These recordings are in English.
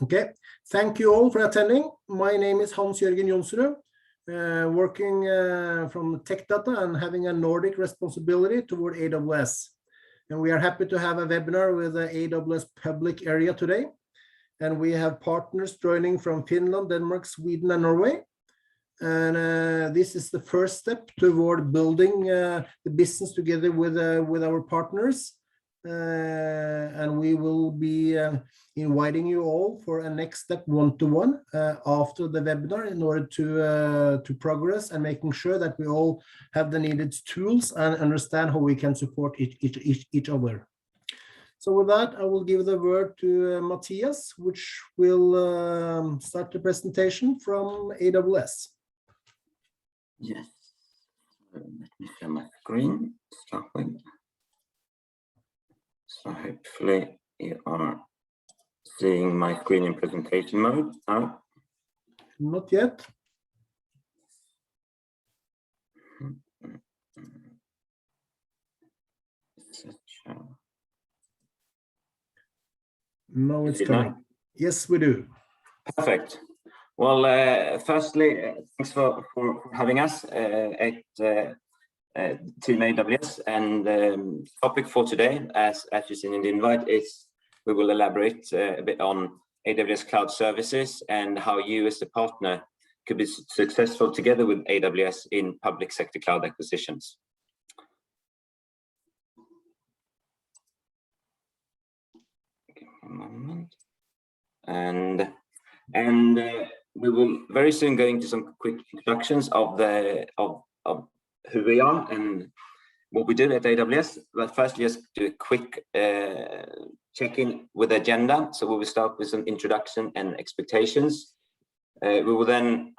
Okay, thank you all for attending. My name is Hans-Jørgen Jonsrud, working from Tech Data and having a Nordic responsibility toward AWS. And we are happy to have a webinar with the AWS public area today. And we have partners joining from Finland, Denmark, Sweden, and Norway. And this is the first step toward building the business together with our partners. And we will be inviting you all for a next step one-to-one after the webinar in order to progress and making sure that we all have the needed tools and understand how we can support each other. So with that, I will give the word to Matthias, which will start the presentation from AWS. Yes, let me share my screen to start with. So hopefully you are seeing my screen in presentation mode now. Not yet. No, it's coming. Yes, we do. Perfect. Well, firstly, thanks for having us at Team AWS. And topic for today, as you've seen in the invite, is we will elaborate a bit on AWS Cloud Services and how you as the partner could be successful together with AWS in public sector cloud acquisitions. A moment. And we will very soon go into some quick introductions of who we are and what we do at AWS. But first, just do a quick check-in with the agenda. So we will start with some introduction and expectations. I will then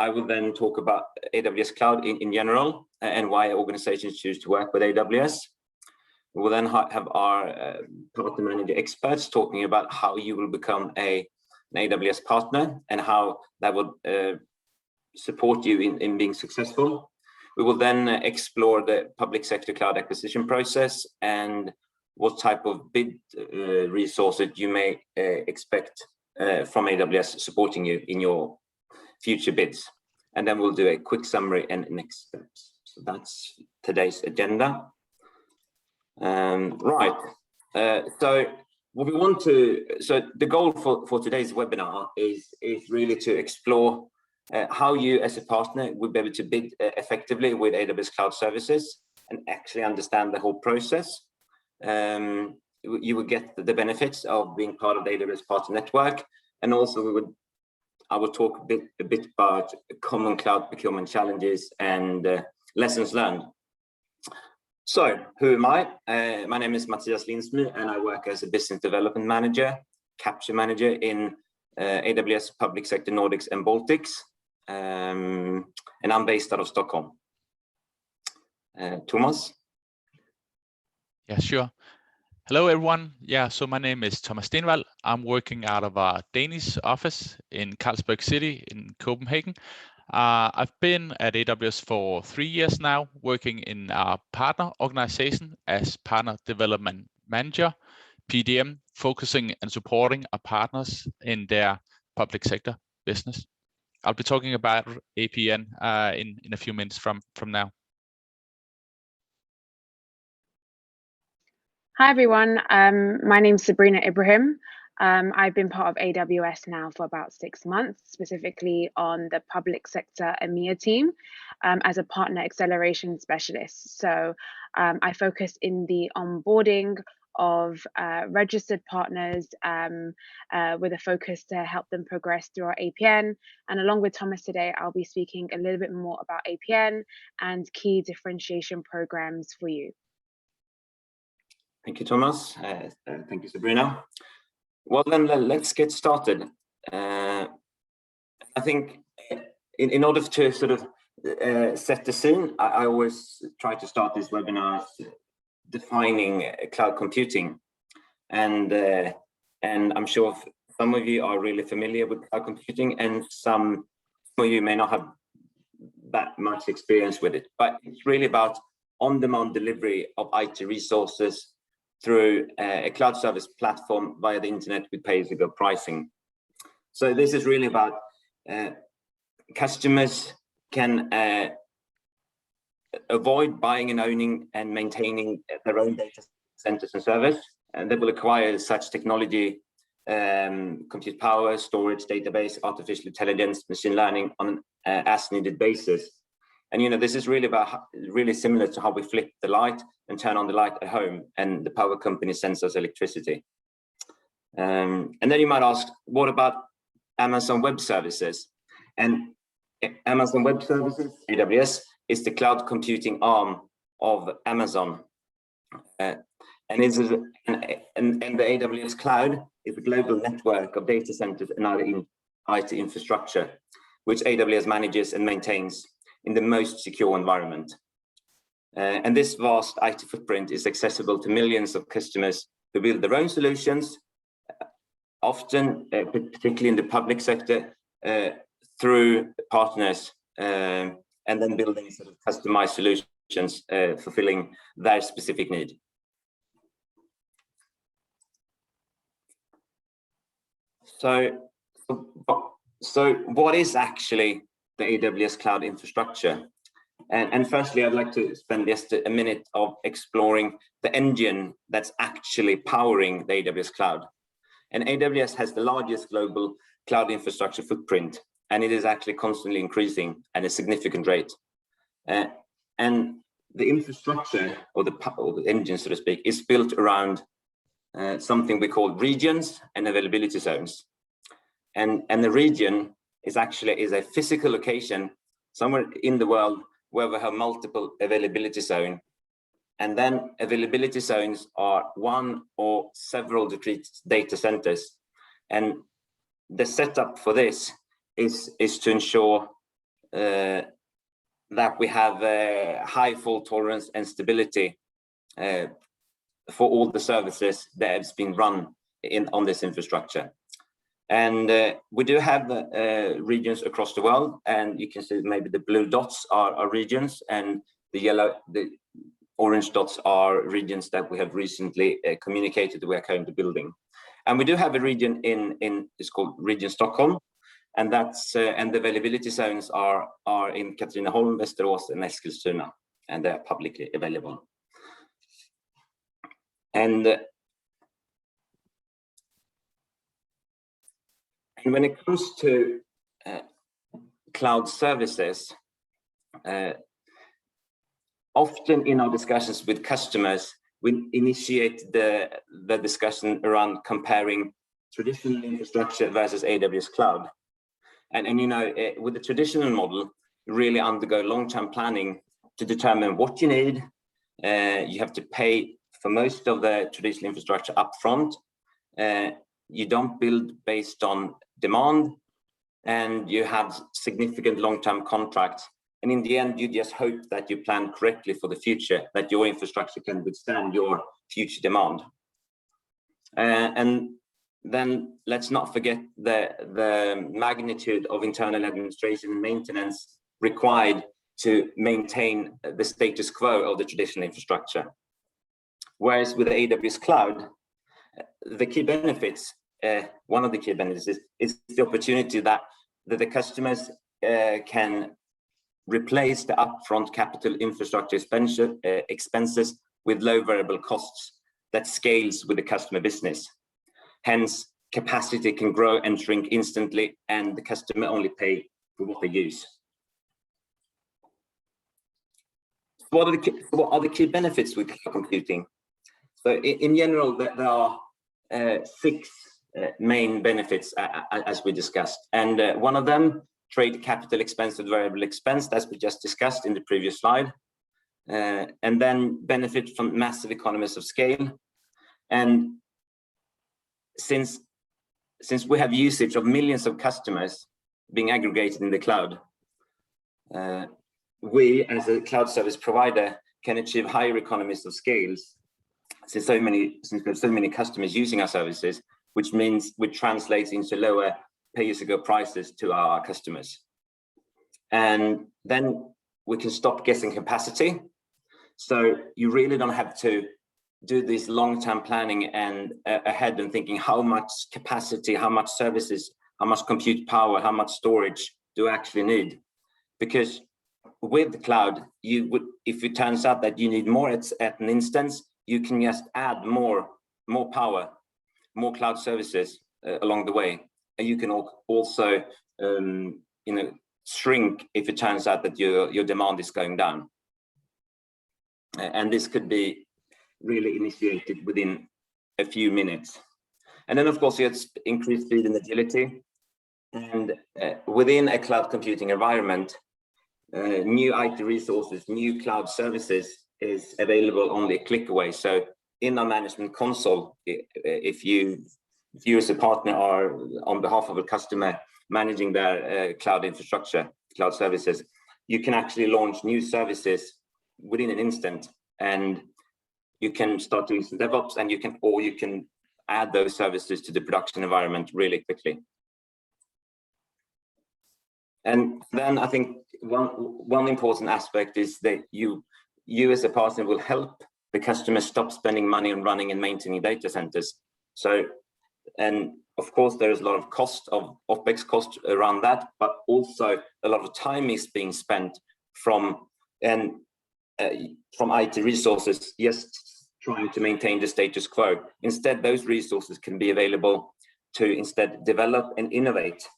talk about AWS Cloud in general and why organizations choose to work with AWS. We will then have our partner manager experts talking about how you will become an AWS partner and how that will support you in being successful. We will then explore the public sector cloud acquisition process and what type of bid resources you may expect from AWS supporting you in your future bids. And then we'll do a quick summary and next steps. So that's today's agenda. Right. So what we want to, so the goal for today's webinar is really to explore how you as a partner would be able to bid effectively with AWS Cloud Services and actually understand the whole process. You would get the benefits of being part of the AWS Partner Network, and also I will talk a bit about common cloud procurement challenges and lessons learned. So, who am I? My name is Matthias Lindsmy, and I work as a business development manager, capture manager in AWS Public Sector Nordics and Baltics, and I'm based out of Stockholm. Thomas? Yeah, sure. Hello, everyone. Yeah, so my name is Thomas Stenvald. I'm working out of our Danish office in Carlsberg City in Copenhagen. I've been at AWS for 3 years now, working in our partner organization as Partner Development Manager, PDM, focusing and supporting our partners in their public sector business. I'll be talking about APN in a few minutes from now. Hi, everyone. My name's Sabrina Ibrahim. I've been part of AWS now for about 6 months, specifically on the public sector EMEA team as a partner acceleration specialist. So I focus in the onboarding of registered partners with a focus to help them progress through our APN. And along with Thomas today, I'll be speaking a little bit more about APN and key differentiation programs for you. Thank you, Thomas. Thank you, Sabrina. Well, then let's get started. I think in order to sort of set the scene, I always try to start this webinar defining cloud computing. And I'm sure some of you are really familiar with cloud computing, and some of you may not have that much experience with it. But it's really about on-demand delivery of IT resources through a cloud service platform via the internet with pay-as-you-go pricing. So this is really about customers can avoid buying and owning and maintaining their own data centers and servers, and they will acquire such technology, compute power, storage, database, artificial intelligence, machine learning on an as-needed basis. And this is really similar to how we flip the light and turn on the light at home, and the power company sends us electricity. And then you might ask, what about Amazon Web Services? And Amazon Web Services, AWS, is the cloud computing arm of Amazon. And the AWS cloud is a global network of data centers and other IT infrastructure, which AWS manages and maintains in the most secure environment. And this vast IT footprint is accessible to millions of customers who build their own solutions, often, particularly in the public sector, through partners, and then building sort of customized solutions fulfilling their specific need. So what is actually the AWS cloud infrastructure? And firstly, I'd like to spend just a minute of exploring the engine that's actually powering the AWS cloud. And AWS has the largest global cloud infrastructure footprint, and it is actually constantly increasing at a significant rate. And the infrastructure, or the engine, so to speak, is built around something we call regions and availability zones. And the region is a physical location somewhere in the world where we have multiple availability zones. And then availability zones are one or several data centers. And the setup for this is to ensure that we have high fault tolerance and stability for all the services that has been run on this infrastructure. And we do have regions across the world, and you can see maybe the blue dots are regions, and the orange dots are regions that we have recently communicated we are currently building. And we do have a region it's called Region Stockholm, and and the availability zones are in Katrineholm, Västerås, and Eskilstuna, and they're publicly available. And when it comes to cloud services, often in our discussions with customers, we initiate the discussion around comparing traditional infrastructure versus AWS cloud. And with the traditional model, you really undergo long-term planning to determine what you need. You have to pay for most of the traditional infrastructure upfront. You don't build based on demand, and you have significant long-term contracts. And in the end, you just hope that you plan correctly for the future, that your infrastructure can withstand your future demand. And then let's not forget the magnitude of internal administration and maintenance required to maintain the status quo of the traditional infrastructure. Whereas with the AWS cloud, the key benefits, one of the key benefits is the opportunity that the customers can replace the upfront capital infrastructure expenses with low variable costs that scales with the customer business. Hence, capacity can grow and shrink instantly, and the customer only pay for what they use. What are the key benefits with cloud computing? So in general, there are 6 main benefits as we discussed. And one of them, trade capital expense with variable expense, as we just discussed in the previous slide. And then benefit from massive economies of scale. And since we have usage of millions of customers being aggregated in the cloud, we as a cloud service provider can achieve higher economies of scales since we have so many customers using our services, which translates into lower pay-as-you-go prices to our customers. And then we can stop guessing capacity. So you really don't have to do this long-term planning and ahead and thinking how much capacity, how much services, how much compute power, how much storage do I actually need? Because with the cloud, you would, if it turns out that you need more at an instance, you can just add more power, more cloud services along the way, and you can also shrink if it turns out that your demand is going down. And this could be really initiated within a few minutes. And then, of course, you have increased speed and agility. And within a cloud computing environment, new IT resources, new cloud services is available only a click away. So in our management console, if you as a partner are on behalf of a customer managing their cloud infrastructure, cloud services, you can actually launch new services within an instant, and you can start doing some DevOps, and you can add those services to the production environment really quickly. And then I think one important aspect is that you as a partner will help the customer stop spending money on running and maintaining data centers. So, and of course, there is a lot of OpEx cost around that, but also a lot of time is being spent from IT resources just trying to maintain the status quo. Instead, those resources can be available to instead develop and innovate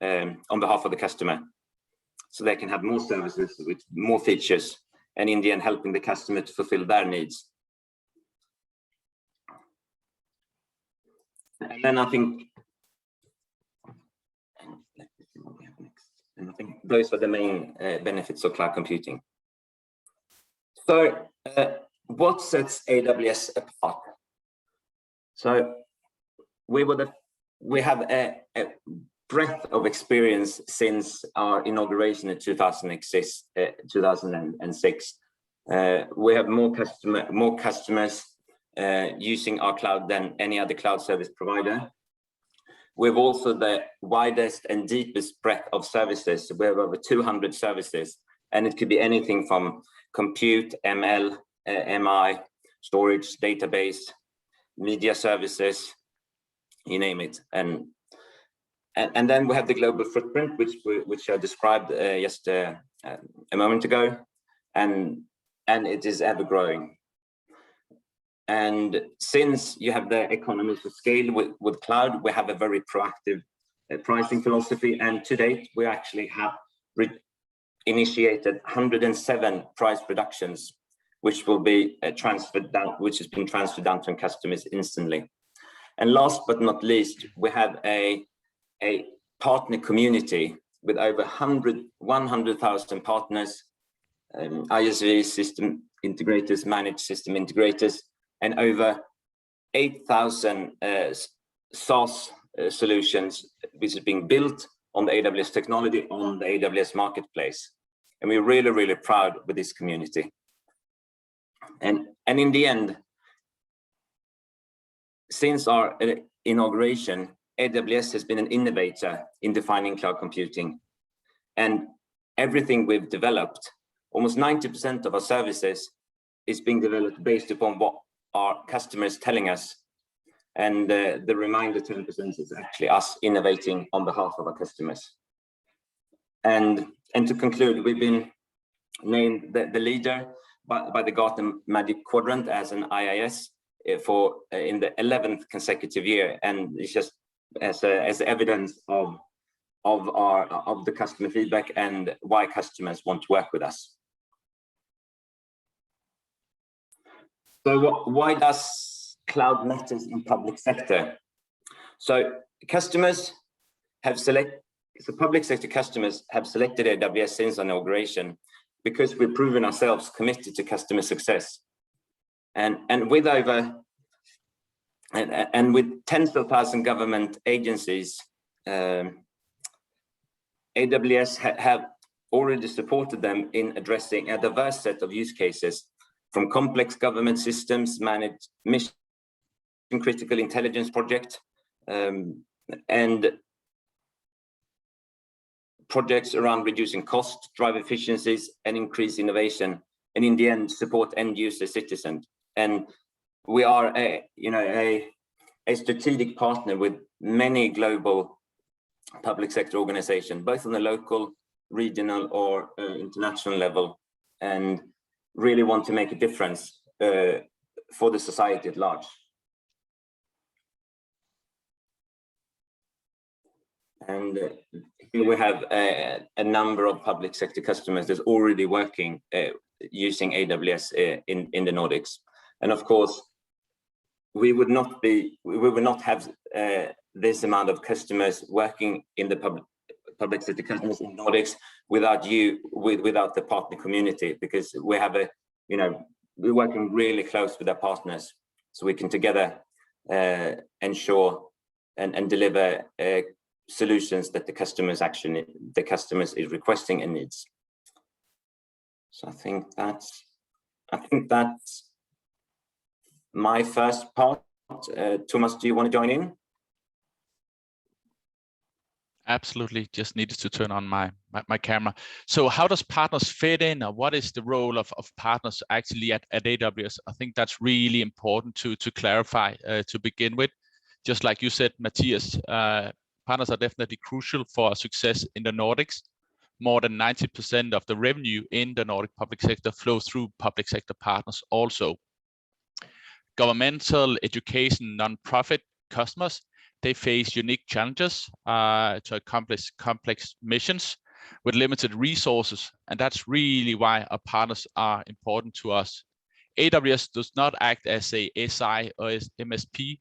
on behalf of the customer, so they can have more services with more features, and in the end helping the customer to fulfill their needs. And then I think those are the main benefits of cloud computing. So what sets AWS apart? So we have a breadth of experience since our inauguration in 2006. We have more customers using our cloud than any other cloud service provider. We have also the widest and deepest breadth of services. We have over 200 services, and it could be anything from compute, ML, MI, storage, database, media services, you name it. And then we have the global footprint, which I described just a moment ago, and it is ever growing. And since you have the economies of scale with cloud, we have a very proactive pricing philosophy. And to date, we actually have initiated 107 price reductions, which will be transferred down, which has been transferred down to customers instantly. And last but not least, we have a partner community with over 100,000 partners, ISV system integrators, managed system integrators, and over 8,000 SaaS solutions, which is being built on the AWS technology on the AWS marketplace. And we're really, really proud with this community. And in the end, since our inauguration, AWS has been an innovator in defining cloud computing. And everything we've developed, almost 90% of our services is being developed based upon what our customers telling us. And the remainder 10% is actually us innovating on behalf of our customers. And to conclude, we've been named the leader by the Gartner Magic Quadrant as an IIS in the 11th consecutive year, and it's just as evidence of the customer feedback and why customers want to work with us. So why does cloud matter in public sector? So public sector customers have selected AWS since inauguration because we've proven ourselves committed to customer success. And with tens of thousands government agencies, AWS have already supported them in addressing a diverse set of use cases, from complex government systems, managed mission critical intelligence project, and projects around reducing cost, drive efficiencies, and increase innovation, and in the end, support end user citizens. And we are a strategic partner with many global public sector organization, both on the local, regional, or international level, and really want to make a difference for the society at large. And here we have a number of public sector customers that's already working using AWS in the Nordics. And of course, we would not have this amount of customers working in the public sector customers in Nordics without the partner community, because we have we're working really close with our partners, so we can together ensure and deliver solutions that the customers is requesting and needs. So I think that's my first part. Thomas, do you want to join in? Absolutely, just needed to turn on my camera. So how does partners fit in, or what is the role of partners actually at AWS? I think that's really important to clarify to begin with. Just like you said, Matthias, partners are definitely crucial for our success in the Nordics. More than 90% of the revenue in the Nordic public sector flows through public sector partners also. Governmental, education, non-profit customers, they face unique challenges to accomplish complex missions with limited resources, and that's really why our partners are important to us. AWS does not act as a SI or as MSP.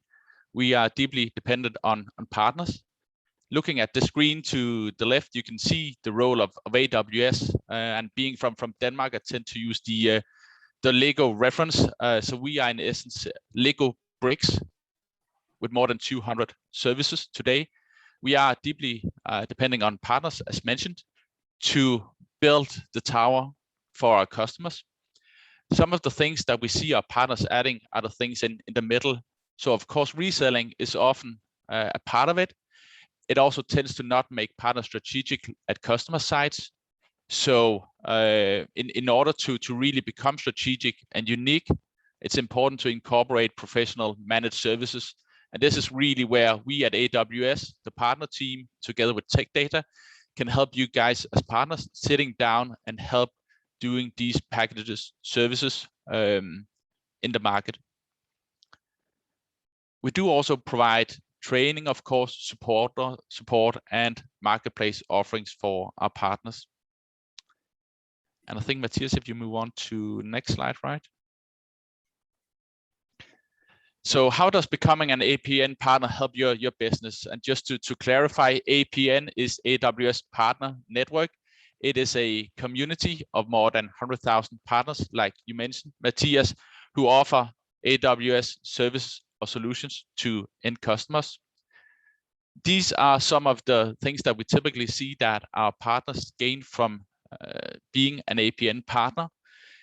We are deeply dependent on partners. Looking at the screen to the left, you can see the role of AWS, and being from Denmark, I tend to use the Lego reference. So we are in essence Lego bricks with more than 200 services today. We are deeply depending on partners, as mentioned, to build the tower for our customers. Some of the things that we see our partners adding are the things in the middle. So of course, reselling is often a part of it. It also tends to not make partners strategic at customer sites. So in order to really become strategic and unique, it's important to incorporate professional managed services. And this is really where we at AWS, the partner team, together with Tech Data, can help you guys as partners sitting down and help doing these packages, services in the market. We do also provide training, of course, support and marketplace offerings for our partners. And I think, Matthias, if you move on to next slide, right? So how does becoming an APN partner help your business? And just to clarify, APN is AWS Partner Network. It is a community of more than 100,000 partners, like you mentioned, Matthias, who offer AWS services or solutions to end customers. These are some of the things that we typically see that our partners gain from being an APN partner.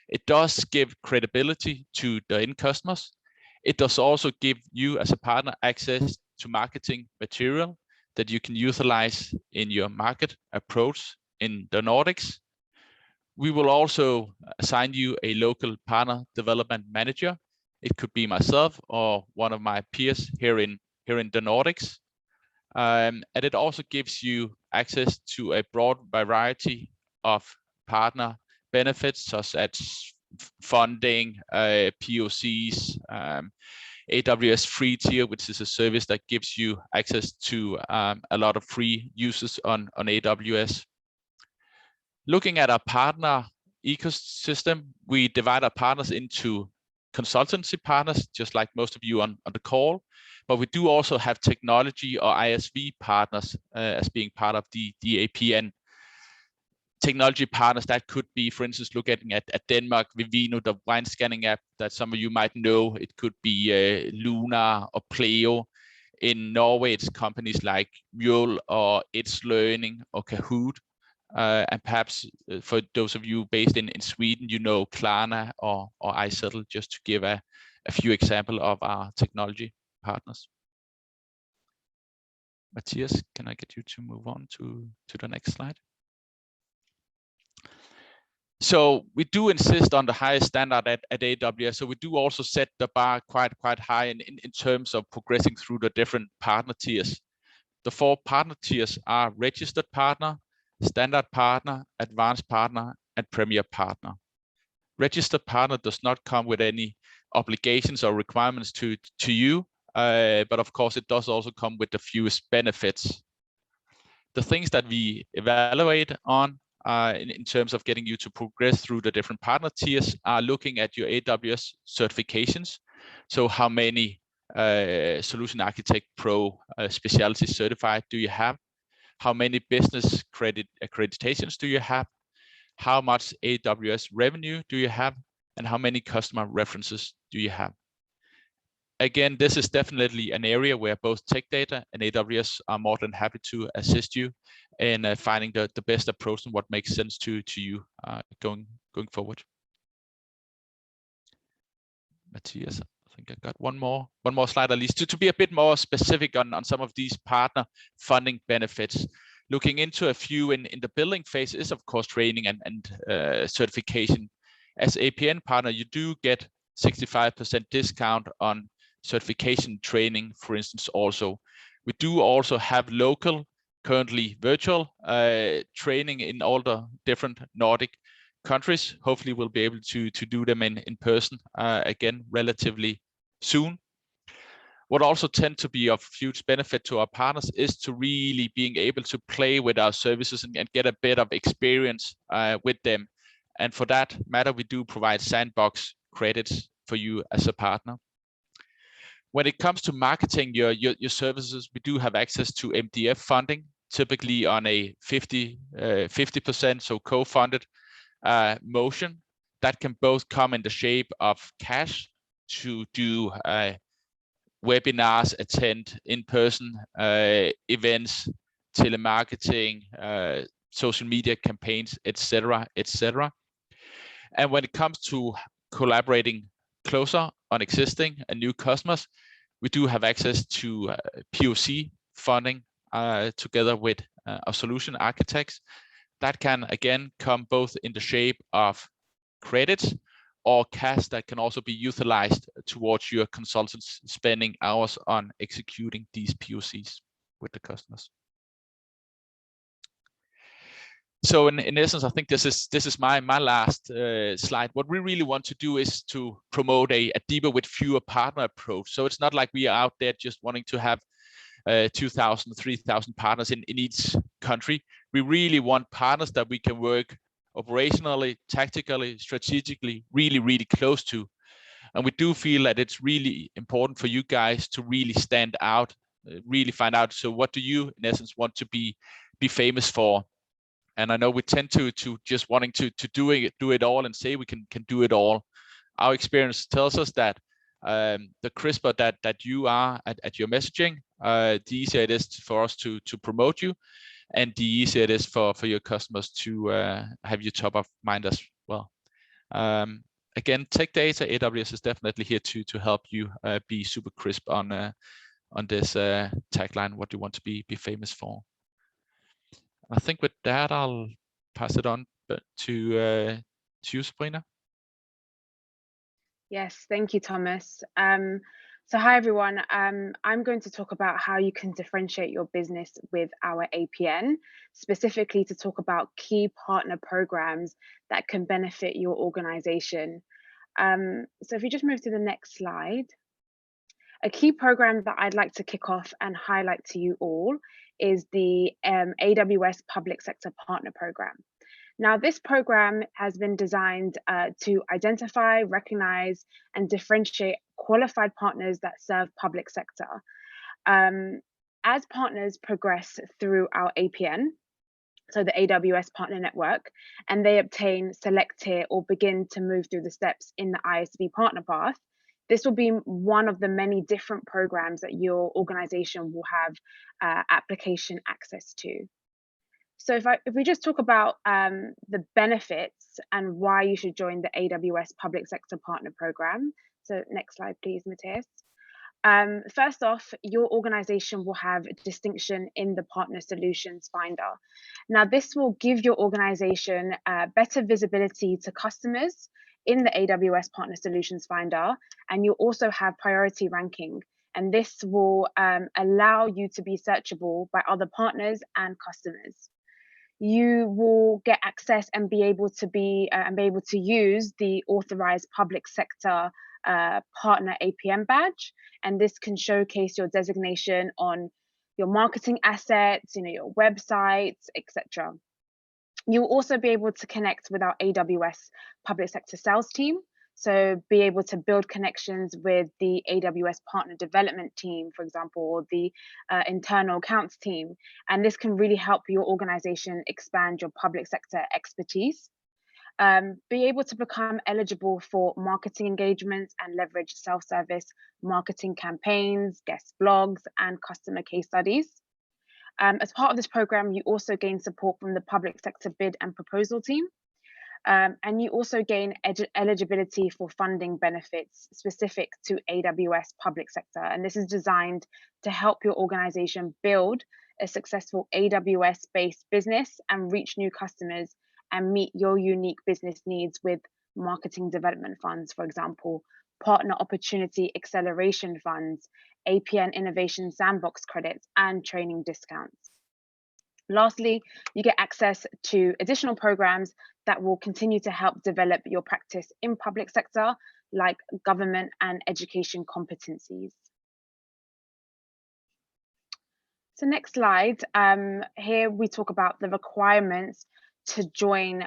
It does give credibility to the end customers. It does also give you as a partner access to marketing material that you can utilize in your market approach in the Nordics. We will also assign you a local partner development manager. It could be myself or one of my peers here in the Nordics. And it also gives you access to a broad variety of partner benefits, such as funding, POCs, AWS free tier, which is a service that gives you access to a lot of free uses on AWS. Looking at our partner ecosystem, we divide our partners into consultancy partners, just like most of you on the call, but we do also have technology or ISV partners as being part of the APN. Technology partners, that could be, for instance, looking at Denmark, Vivino, the wine scanning app that some of you might know. It could be Luna or Pleo. In Norway, it's companies like Mule or It's Learning or Kahoot. And perhaps for those of you based in Sweden, you know Klarna or iSettle, just to give a few examples of our technology partners. Matthias, can I get you to move on to the next slide? So we do insist on the highest standard at AWS. So we do also set the bar quite high in terms of progressing through the different partner tiers. The 4 partner tiers are registered partner, standard partner, advanced partner, and premier partner. Registered partner does not come with any obligations or requirements to you, but of course it does also come with the fewest benefits. The things that we evaluate on in terms of getting you to progress through the different partner tiers are looking at your AWS certifications. So how many Solution Architect Pro specialty certified do you have? How many business credit accreditations do you have? How much AWS revenue do you have? And how many customer references do you have? Again, this is definitely an area where both Tech Data and AWS are more than happy to assist you in finding the best approach and what makes sense to you going forward. Matthias, I think I got one more slide at least to be a bit more specific on some of these partner funding benefits. Looking into a few in the building phase is of course training and certification. As APN partner, you do get 65% discount on certification training, for instance. Also, we do also have local, currently virtual training in all the different Nordic countries. Hopefully we'll be able to do them in person again relatively soon. What also tend to be of huge benefit to our partners is to really being able to play with our services and get a bit of experience with them. And for that matter, we do provide sandbox credits for you as a partner. When it comes to marketing your services, we do have access to MDF funding, typically on a 50%, so co-funded motion. That can both come in the shape of cash to do webinars, attend in-person events, telemarketing, social media campaigns, etc., etc. And when it comes to collaborating closer on existing and new customers, we do have access to POC funding together with our solution architects. That can again come both in the shape of credits or cash that can also be utilized towards your consultants spending hours on executing these POCs with the customers. So in essence, I think this is my last slide. What we really want to do is to promote a deeper with fewer partner approach. So it's not like we are out there just wanting to have 2,000, 3,000 partners in each country. We really want partners that we can work operationally, tactically, strategically, really close to. And we do feel that it's really important for you guys to really stand out, really find out, so what do you in essence want to be famous for? And I know we tend to just wanting to do it all and say we can do it all. Our experience tells us that the crisper that you are at your messaging, the easier it is for us to promote you, and the easier it is for your customers to have you top of mind as well. Again, Tech Data, AWS is definitely here to help you be super crisp on this tagline, what you want to be famous for. I think with that, I'll pass it on to you, Sabrina. Yes, thank you, Thomas. So hi, everyone. I'm going to talk about how you can differentiate your business with our APN, specifically to talk about key partner programs that can benefit your organization. So if you just move to the next slide. A key program that I'd like to kick off and highlight to you all is the AWS Public Sector Partner Program. Now, this program has been designed to identify, recognize, and differentiate qualified partners that serve public sector. As partners progress through our APN, so the AWS Partner Network, and they obtain select tier or begin to move through the steps in the ISV partner path, this will be one of the many different programs that your organization will have application access to. So if we just talk about the benefits and why you should join the AWS Public Sector Partner Program. So next slide, please, Matthias. First off, your organization will have a distinction in the Partner Solutions Finder. Now, this will give your organization better visibility to customers in the AWS Partner Solutions Finder, and you'll also have priority ranking And this will allow you to be searchable by other partners and customers. You will get access and be able to use the authorized public sector partner APM badge, and this can showcase your designation on your marketing assets, your websites, etc. You'll also be able to connect with our AWS public sector sales team. So be able to build connections with the AWS partner development team, for example, or the internal accounts team. And this can really help your organization expand your public sector expertise. Be able to become eligible for marketing engagements and leverage self-service marketing campaigns, guest blogs, and customer case studies. As part of this program, you also gain support from the public sector bid and proposal team. And you also gain eligibility for funding benefits specific to AWS public sector. And this is designed to help your organization build a successful AWS-based business and reach new customers and meet your unique business needs with marketing development funds, for example, partner opportunity acceleration funds, APN innovation sandbox credits, and training discounts. Lastly, you get access to additional programs that will continue to help develop your practice in public sector, like government and education competencies. So next slide, here we talk about the requirements to join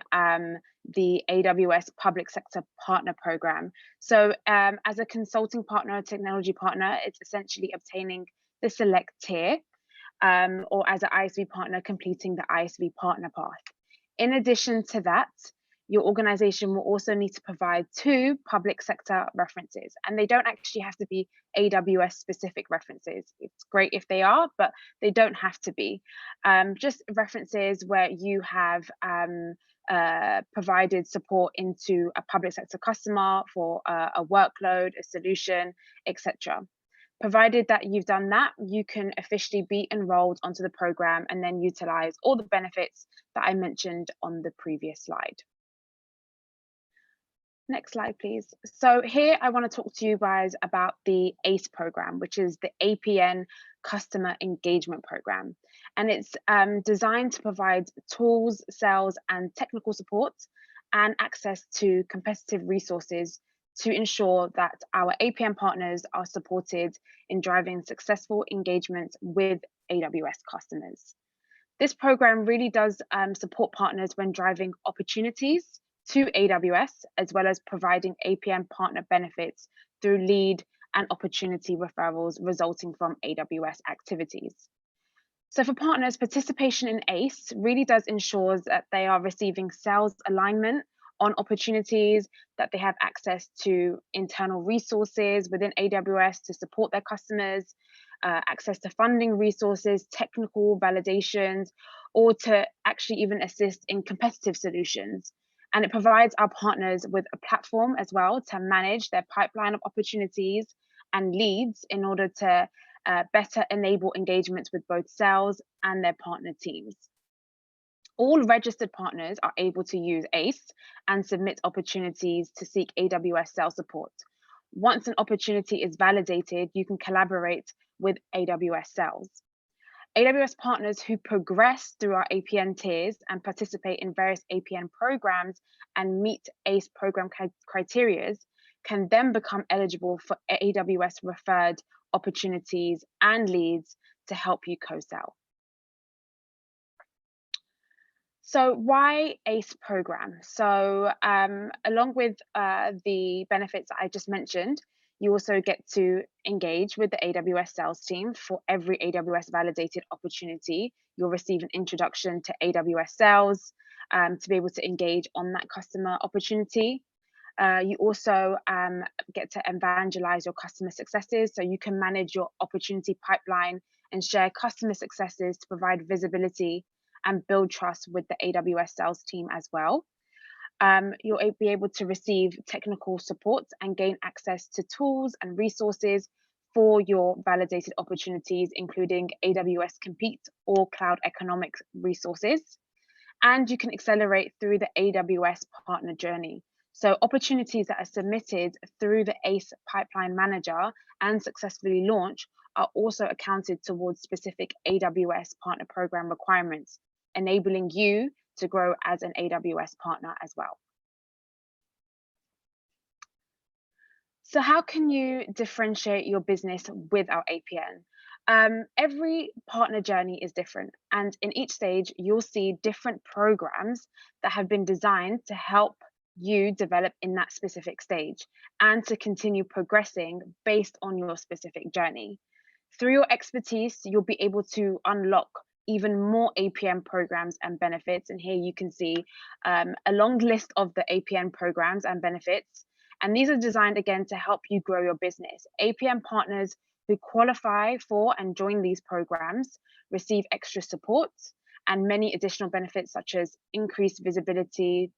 the AWS Public Sector Partner Program. So as a consulting partner, technology partner, it's essentially obtaining the select tier, or as an ISV partner, completing the ISV partner path. In addition to that, your organization will also need to provide 2 public sector references, and they don't actually have to be AWS specific references. It's great if they are, but they don't have to be. Just references where you have provided support into a public sector customer for a workload, a solution, etc. Provided that you've done that, you can officially be enrolled onto the program and then utilize all the benefits that I mentioned on the previous slide. Next slide, please. So here I want to talk to you guys about the ACE program, which is the APN Customer Engagement Program. And it's designed to provide tools, sales, and technical support and access to competitive resources to ensure that our APN partners are supported in driving successful engagement with AWS customers. This program really does support partners when driving opportunities to AWS, as well as providing APN partner benefits through lead and opportunity referrals resulting from AWS activities. So for partners, participation in ACE really does ensure that they are receiving sales alignment on opportunities, that they have access to internal resources within AWS to support their customers, access to funding resources, technical validations, or to actually even assist in competitive solutions. And it provides our partners with a platform as well to manage their pipeline of opportunities and leads in order to better enable engagements with both sales and their partner teams. All registered partners are able to use ACE and submit opportunities to seek AWS sales support. Once an opportunity is validated, you can collaborate with AWS sales. AWS partners who progress through our APN tiers and participate in various APN programs and meet ACE program criteria can then become eligible for AWS referred opportunities and leads to help you co-sell. So why ACE program? So along with the benefits I just mentioned, you also get to engage with the AWS sales team. For every AWS validated opportunity, you'll receive an introduction to AWS sales to be able to engage on that customer opportunity. You also get to evangelize your customer successes, so you can manage your opportunity pipeline and share customer successes to provide visibility and build trust with the AWS sales team as well. You'll be able to receive technical support and gain access to tools and resources for your validated opportunities, including AWS Compete or Cloud Economics resources. And you can accelerate through the AWS partner journey. So opportunities that are submitted through the ACE Pipeline Manager and successfully launched are also accounted towards specific AWS partner program requirements, enabling you to grow as an AWS partner as well. So how can you differentiate your business with our APN? Every partner journey is different, and in each stage, you'll see different programs that have been designed to help you develop in that specific stage and to continue progressing based on your specific journey. Through your expertise, you'll be able to unlock even more APN programs and benefits. And here you can see a long list of the APN programs and benefits. And these are designed again to help you grow your business. APN partners who qualify for and join these programs receive extra support and many additional benefits such as increased visibility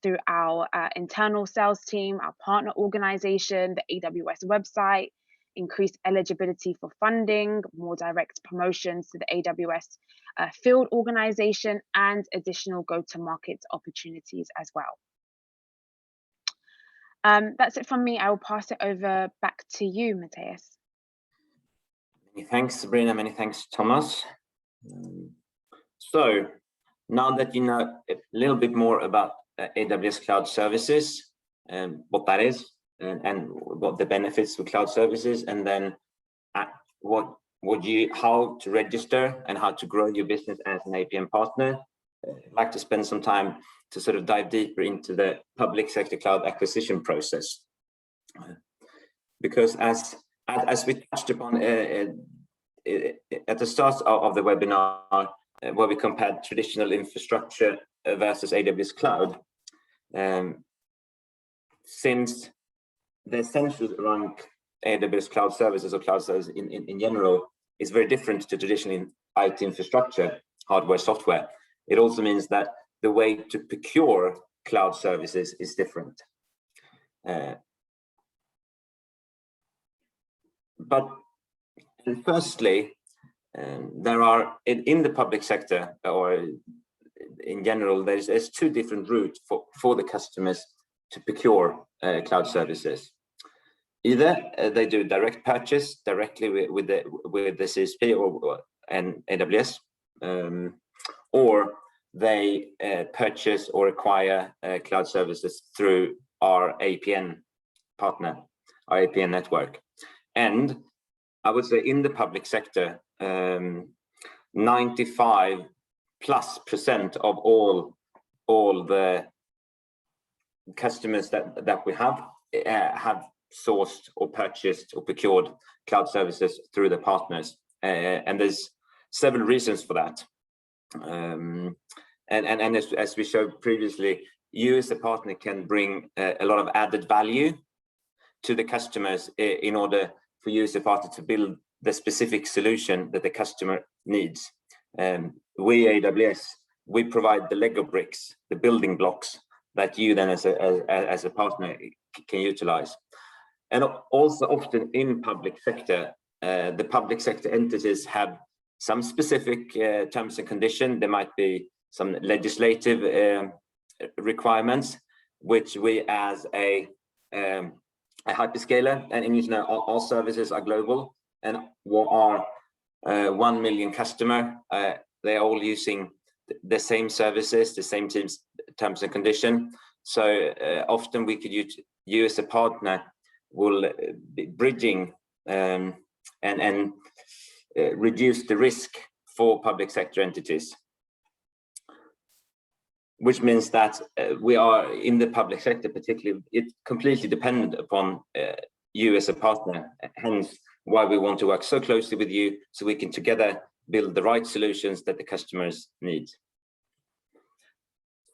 through our internal sales team, our partner organization, the AWS website, increased eligibility for funding, more direct promotions to the AWS field organization, and additional go-to-market opportunities as well. That's it from me. I will pass it over back to you, Matthias. Many thanks, Sabrina. Many thanks, Thomas. So now that you know a little bit more about AWS Cloud Services and what that is, and what the benefits of cloud services, and then how to register and how to grow your business as an APN partner, I'd like to spend some time to sort of dive deeper into the public sector cloud acquisition process, because as we touched upon at the start of the webinar, where we compared traditional infrastructure versus AWS cloud, since the essentials around AWS cloud services or cloud services in general is very different to traditional IT infrastructure, hardware, software. It also means that the way to procure cloud services is different. But firstly, there are in the public sector, or in general, there's two different routes for the customers to procure cloud services. Either they do direct purchase directly with the CSP and AWS, or they purchase or acquire cloud services through our APN partner, our APN network. And I would say in the public sector, 95+% of all the customers that we have sourced or purchased or procured cloud services through the partners, and there's several reasons for that. And as we showed previously, you as a partner can bring a lot of added value to the customers in order for you as a partner to build the specific solution that the customer needs. We AWS, we provide the Lego bricks, the building blocks that you then as a partner can utilize. And also often in public sector, the public sector entities have some specific terms and conditions. There might be some legislative requirements, which we as a hyperscaler, and you know all services are global, and what are 1 million customer, they're all using the same services, the same terms and conditions. So often we could use you as a partner will be bridging and reduce the risk for public sector entities, which means that we are in the public sector particularly, it's completely dependent upon you as a partner, hence why we want to work so closely with you so we can together build the right solutions that the customers need.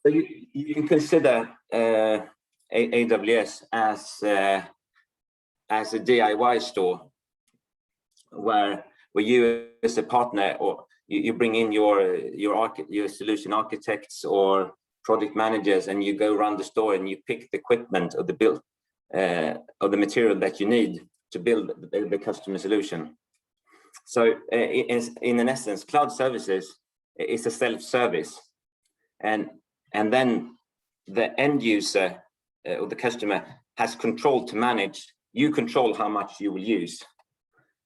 So you can consider AWS as a DIY store where you as a partner, or you bring in your solution architects or project managers, and you go around the store and you pick the equipment or the build or the material that you need to build the customer solution. So in an essence, cloud services is a self-service, and then the end user or the customer has control to manage. You control how much you will use.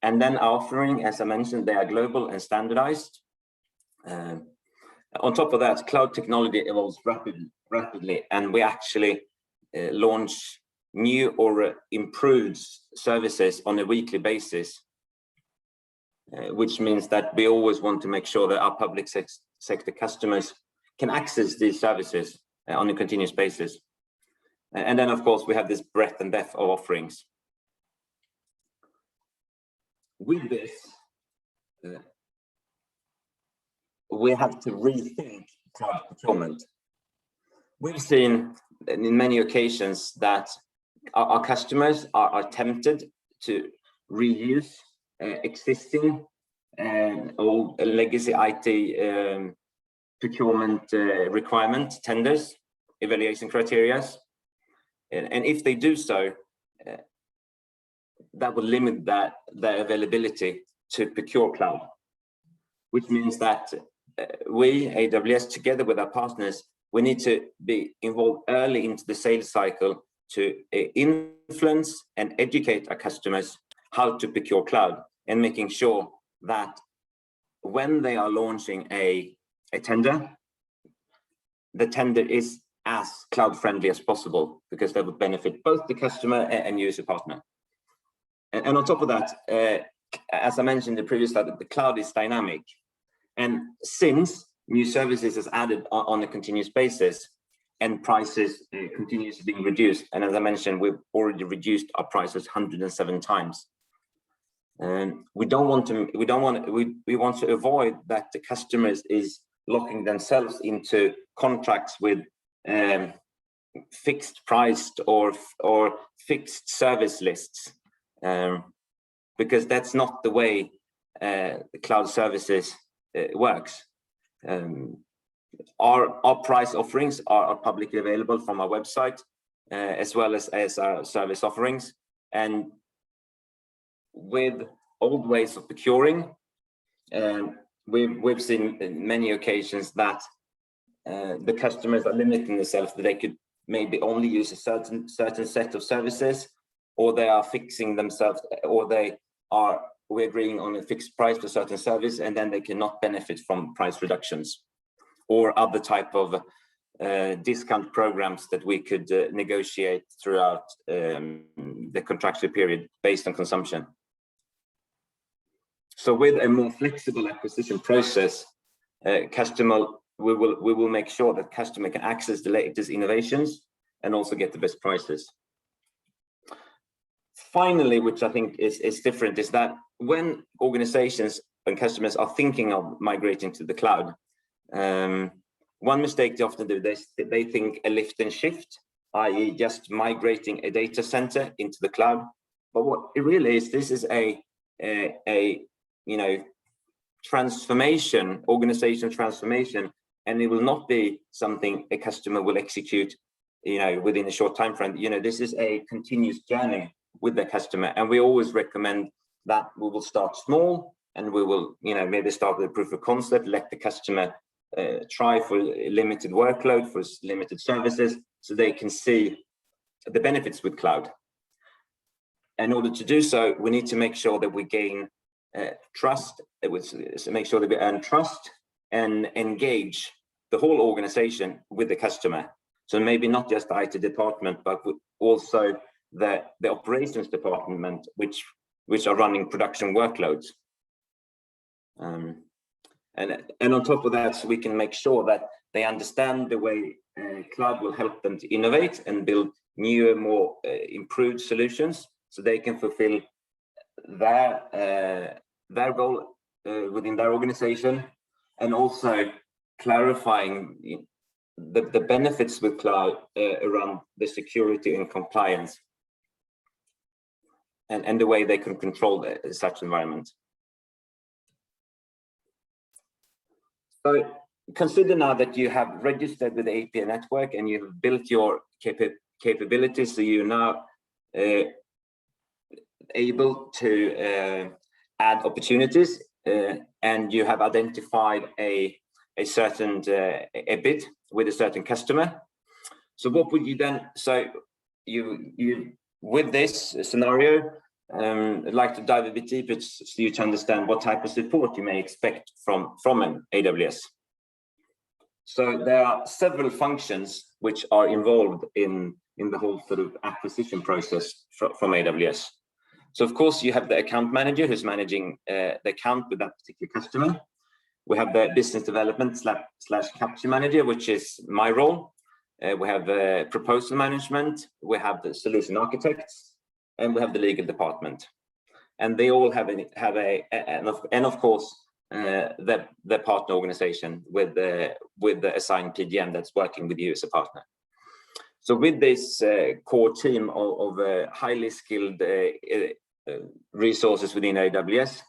And then our offering, as I mentioned, they are global and standardized. On top of that, cloud technology evolves rapidly, and we actually launch new or improved services on a weekly basis, which means that we always want to make sure that our public sector customers can access these services on a continuous basis. And then, of course, we have this breadth and depth of offerings. With this, we have to rethink cloud procurement. We've seen in many occasions that our customers are tempted to reuse existing old legacy IT procurement requirement tenders, evaluation criteria. And if they do so, that will limit their availability to procure cloud, which means that we, AWS, together with our partners, we need to be involved early into the sales cycle to influence and educate our customers how to procure cloud, and making sure that when they are launching a tender, the tender is as cloud friendly as possible, because that would benefit both the customer and you as a partner. And on top of that, as I mentioned in the previous slide, the cloud is dynamic. And since new services is added on a continuous basis and prices continuously being reduced, and as I mentioned, we've already reduced our prices 107 times. And we want to avoid that the customers is locking themselves into contracts with fixed priced or fixed service lists, because that's not the way the cloud services works. Our price offerings are publicly available from our website, as well as our service offerings. And with old ways of procuring, we've seen in many occasions that the customers are limiting themselves, that they could maybe only use a certain set of services, or they are fixing themselves, or we're agreeing on a fixed price for certain service, and then they cannot benefit from price reductions or other type of discount programs that we could negotiate throughout the contractual period based on consumption. So with a more flexible acquisition process, we will make sure that customer can access the latest innovations and also get the best prices. Finally, which I think is different, is that when organizations and customers are thinking of migrating to the cloud, one mistake they often do, they think a lift and shift, i.e. just migrating a data center into the cloud. But what it really is, this is a transformation, organizational transformation, and it will not be something a customer will execute, within a short time frame. This is a continuous journey with the customer, and we always recommend that we will start small, and we will, maybe start with a proof of concept, let the customer try for a limited workload, for limited services, so they can see the benefits with cloud. In order to do so, we need to make sure that we gain trust, make sure that we earn trust and engage the whole organization with the customer. So maybe not just the IT department, but also the operations department, which are running production workloads. And on top of that, so we can make sure that they understand the way cloud will help them to innovate and build newer, more improved solutions, so they can fulfill their role within their organization, and also clarifying the benefits with cloud around the security and compliance, and the way they can control such environment. So consider now that you have registered with the API network and you have built your capabilities, so you're now able to add opportunities, and you have identified a certain a bid with a certain customer. So what would you then, so you with this scenario, I'd like to dive a bit deeper so you to understand what type of support you may expect from an AWS. So there are several functions which are involved in the whole sort of acquisition process from AWS. So of course you have the account manager who's managing the account with that particular customer. We have the business development slash capture manager, which is my role. We have the proposal management, we have the solution architects, and we have the legal department. And they all have and of course the partner organization with the assigned PDM that's working with you as a partner. So with this core team of highly skilled resources within AWS,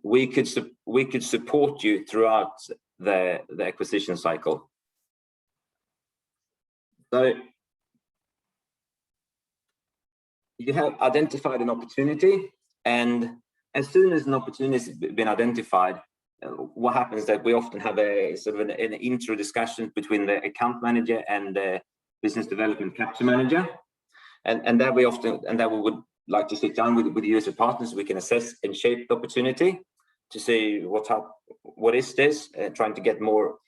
we could support you throughout the acquisition cycle. So you have identified an opportunity, and as soon as an opportunity has been identified, what happens is that we often have a sort of an intro discussion between the account manager and the business development capture manager, and that we would like to sit down with you as a partner so we can assess and shape the opportunity to see what is this, trying to get more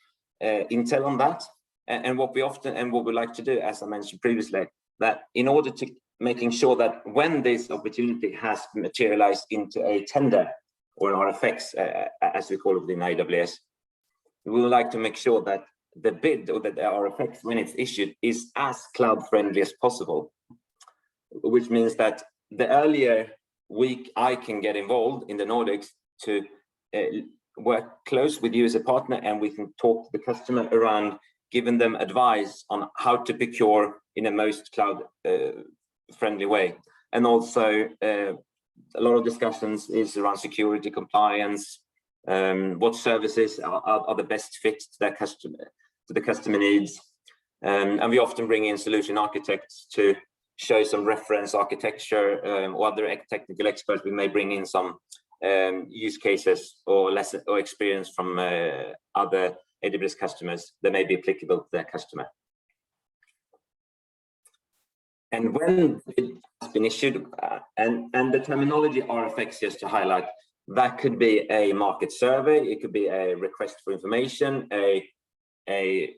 intel on that, and what we like to do, as I mentioned previously, that in order to making sure that when this opportunity has materialized into a tender or an RFX, as we call it in AWS, we would like to make sure that the bid or that the RFX, when it's issued, is as cloud friendly as possible, which means that the earlier I can get involved in the Nordics to work close with you as a partner, and we can talk to the customer around giving them advice on how to procure in a most cloud friendly way. And also a lot of discussions is around security, compliance, what services are the best fit to their customer, to the customer needs, and we often bring in solution architects to show some reference architecture, or other technical experts. We may bring in some use cases or experience from other AWS customers that may be applicable to their customer. And when it has been issued, and the terminology RFX, just to highlight, that could be a market survey, it could be a request for information, a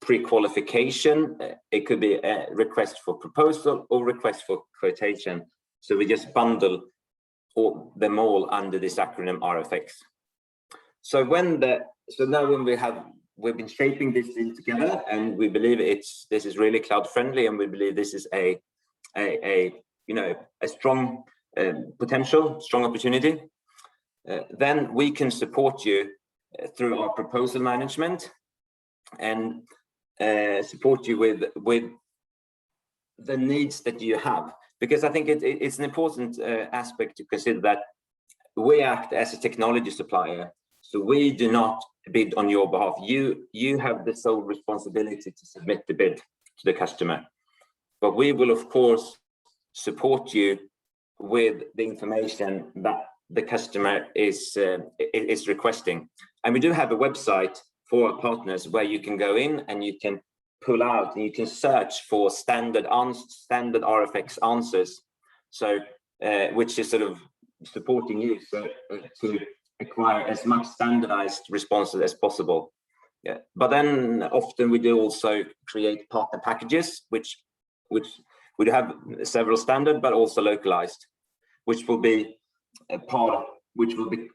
pre-qualification, it could be a request for proposal or request for quotation. So we just bundle them all under this acronym RFX. So now when we've been shaping this thing together, and we believe this is really cloud friendly, and we believe this is a strong potential, strong opportunity, then we can support you through our proposal management and support you with the needs that you have, because I think it's an important aspect to consider that we act as a technology supplier, so we do not bid on your behalf. You have the sole responsibility to submit the bid to the customer, but we will of course support you with the information that the customer is requesting. And we do have a website for our partners where you can go in and you can pull out and you can search for standard RFX answers, so which is sort of supporting you to acquire as much standardized responses as possible. Yeah, but then often we do also create partner packages, which we have several standard but also localized, which will be a part of, which will be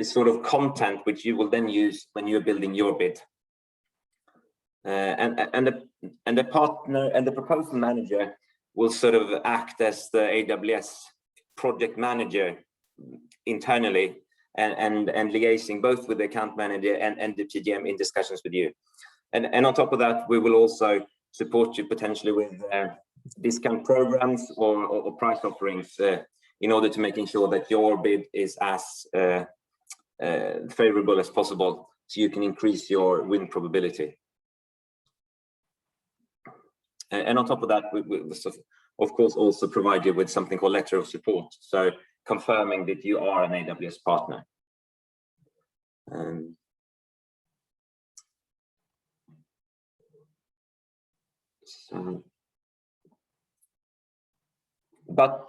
sort of content which you will then use when you're building your bid. And the partner and the proposal manager will sort of act as the AWS project manager internally, and liaising both with the account manager and the PDM in discussions with you. And on top of that, we will also support you potentially with discount programs or price offerings in order to making sure that your bid is as favorable as possible, so you can increase your win probability. And on top of that, we of course also provide you with something called letter of support, so confirming that you are an AWS partner. So, but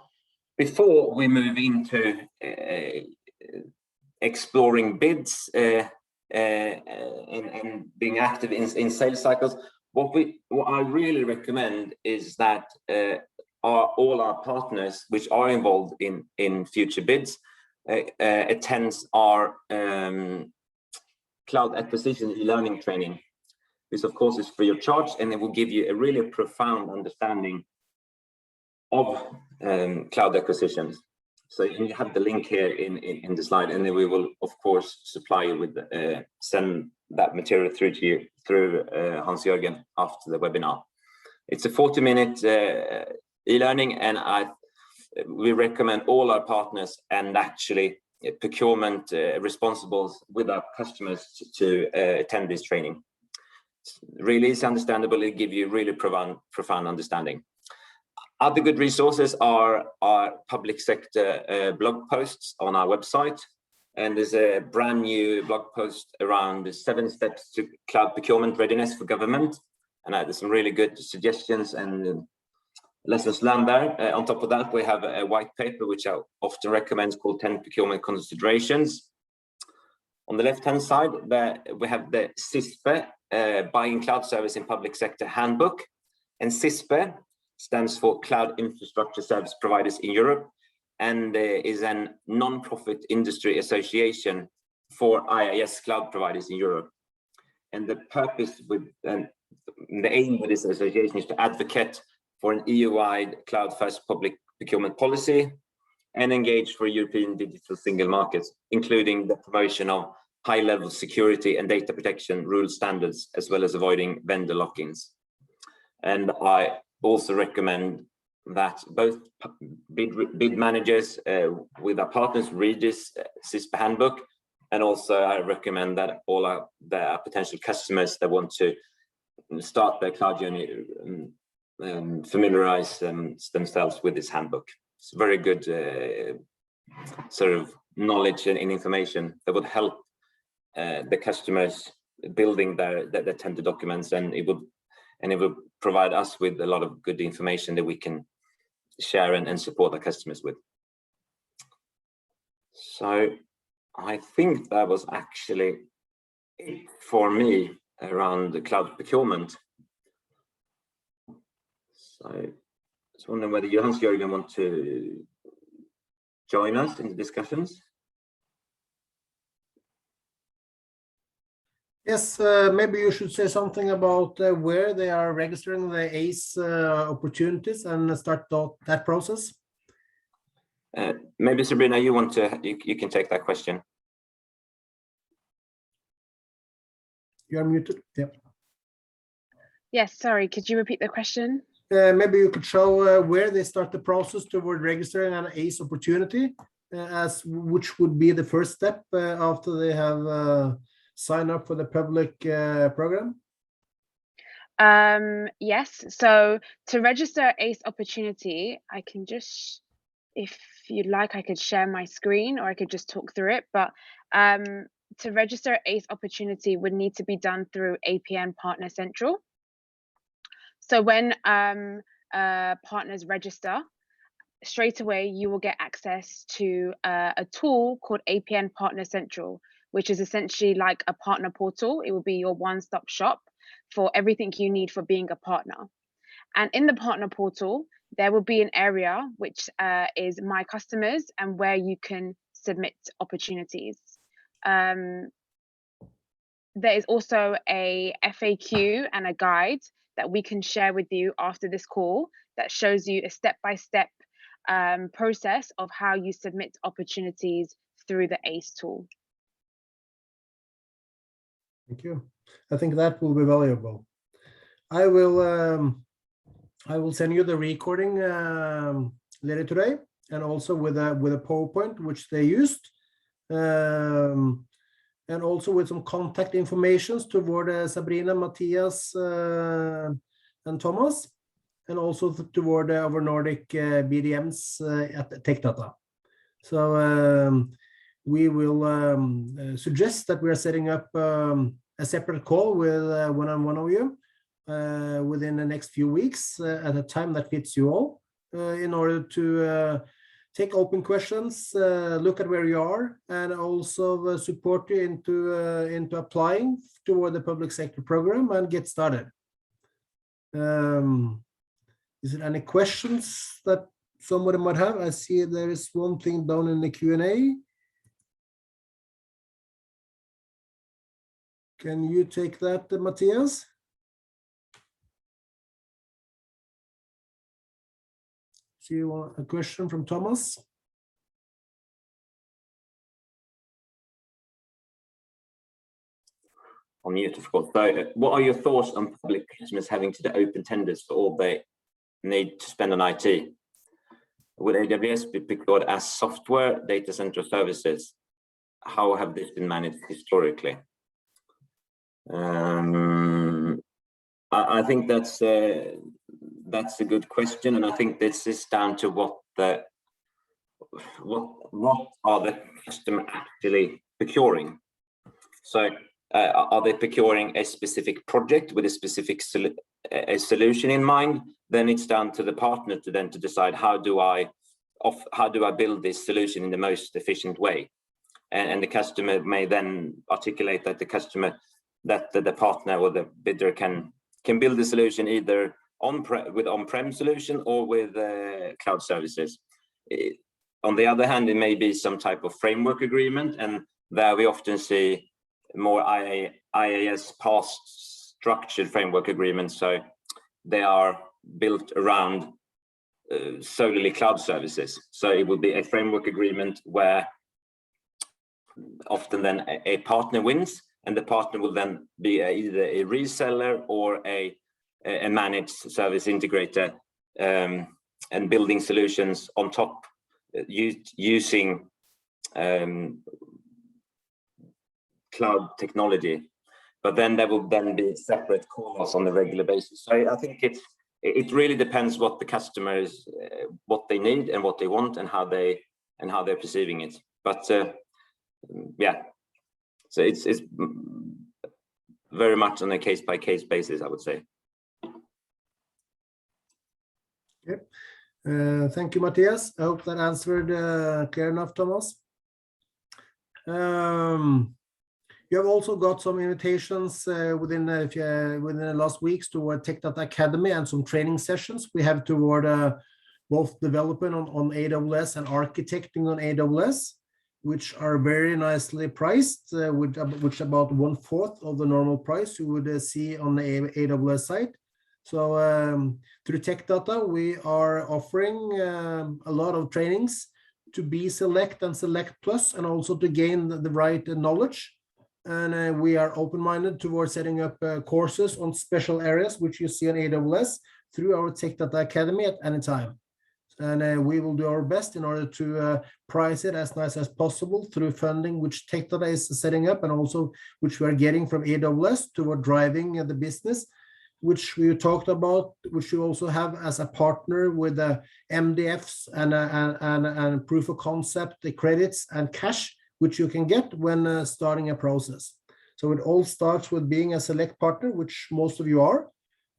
before we move into exploring bids and being active in sales cycles, what I really recommend is that all our partners which are involved in future bids attends our cloud acquisition e-learning training. This of course is free of charge, and it will give you a really profound understanding of cloud acquisitions. So you have the link here in the slide, and then we will of course supply you with send that material through to you through Hans-Jørgen after the webinar. It's a 40-minute e-learning, and we recommend all our partners and actually procurement responsibles with our customers to attend this training. It's really is understandable. It gives you really profound understanding. Other good resources are our public sector blog posts on our website, and there's a brand new blog post around the 7 steps to cloud procurement readiness for government, and there's some really good suggestions and lessons learned there. On top of that, we have a white paper which I often recommend called 10 procurement considerations. On the left-hand side, we have the CISPE Buying Cloud Service in Public Sector Handbook, and CISPE stands for Cloud Infrastructure Service Providers in Europe, and is a non-profit industry association for IaaS cloud providers in Europe. And the purpose with the aim with this association is to advocate for an EU-wide cloud-first public procurement policy and engage for European digital single markets, including the promotion of high-level security and data protection rule standards, as well as avoiding vendor lock-ins. And I also recommend that both bid managers with our partners read this CISPE handbook, and also I recommend that all our potential customers that want to start their cloud journey familiarize themselves with this handbook. It's very good sort of knowledge and information that would help the customers building their tender documents, and it will provide us with a lot of good information that we can share and support our customers with. So I think that was actually it for me around the cloud procurement. So I was wondering whether you, Hans-Jørgen, want to join us in the discussions? Yes, maybe you should say something about where they are registering the ACE opportunities and start that process. Maybe Sabrina, you can take that question. You are muted. Yep. Yes, sorry, could you repeat the question? Maybe you could show where they start the process toward registering an ACE opportunity, which would be the first step after they have signed up for the public program. Yes, so to register ACE opportunity, I can just, if you'd like, I could share my screen or I could just talk through it. But to register ACE opportunity would need to be done through APN Partner Central. So when partners register, straight away you will get access to a tool called APN Partner Central, which is essentially like a partner portal. It will be your one-stop shop for everything you need for being a partner. And in the partner portal, there will be an area which is My Customers, and where you can submit opportunities. There is also a FAQ and a guide that we can share with you after this call that shows you a step-by-step process of how you submit opportunities through the ACE tool. Thank you. I think that will be valuable. I will send you the recording later today, and also with a PowerPoint which they used, and also with some contact informations toward Sabrina, Matthias, and Thomas, and also toward our Nordic BDMs at TechData. So we will suggest that we are setting up a separate call with one of you within the next few weeks at a time that fits you all, in order to take open questions, look at where you are, and also support you into applying toward the public sector program and get started. Is there any questions that somebody might have? I see there is one thing down in the Q&A. Can you take that, Matthias? See a question from Thomas. On mute, of course. So, what are your thoughts on public customers having to do open tenders for all they need to spend on IT? Would AWS be procured as software, data center services? How have this been managed historically? I think that's a good question, and I think this is down to what are the customer actually procuring. So, are they procuring a specific project with a specific solution in mind? Then it's down to the partner to decide how do I build this solution in the most efficient way, and the customer may then articulate that the partner or the bidder can build the solution either with on-prem solution or with cloud services. On the other hand, it may be some type of framework agreement, and there we often see more IaaS PaaS structured framework agreements. So they are built around solely cloud services. So it will be a framework agreement where often then a partner wins, and the partner will then be either a reseller or a managed service integrator, and building solutions on top using cloud technology. But then there will then be separate calls on a regular basis. So I think it really depends what the customers what they need and what they want and how they're perceiving it. But yeah, so it's very much on a case-by-case basis, I would say. Okay. Thank you, Matthias. I hope that answered clear enough, Thomas. You have also got some invitations within the last weeks toward Tech Data Academy and some training sessions we have toward both development on AWS and architecting on AWS, which are very nicely priced, which about 1/4 of the normal price you would see on the AWS site. So through Tech Data, we are offering a lot of trainings to be Select and Select Plus, and also to gain the right knowledge. And we are open-minded towards setting up courses on special areas, which you see on AWS through our Tech Data Academy at any time. And we will do our best in order to price it as nice as possible through funding, which Tech Data is setting up, and also which we are getting from AWS toward driving the business, which we talked about, which you also have as a partner with the MDFs and proof of concept, the credits and cash, which you can get when starting a process. So it all starts with being a Select partner, which most of you are.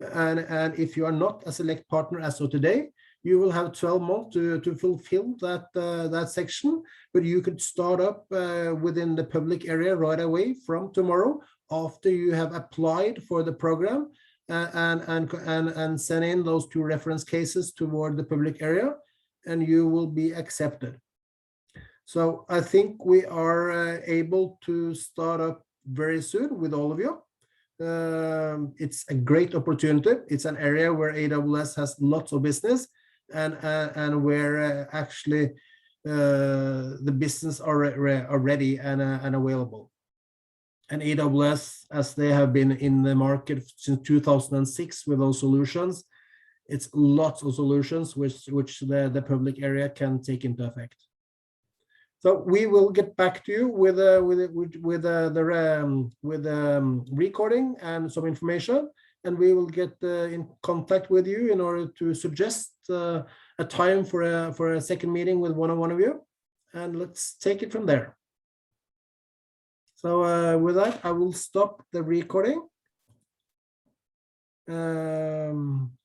And if you are not a Select partner as of today, you will have 12 months to fulfill that section, but you could start up within the public area right away from tomorrow after you have applied for the program and send in those 2 reference cases toward the public area, and you will be accepted. So I think we are able to start up very soon with all of you. It's a great opportunity. It's an area where AWS has lots of business, and where actually the business are ready and available. And AWS, as they have been in the market since 2006 with those solutions, it's lots of solutions which the public area can take into effect. So we will get back to you with the recording and some information, and we will get in contact with you in order to suggest a time for a second meeting with one of you, and let's take it from there. So with that, I will stop the recording. Um,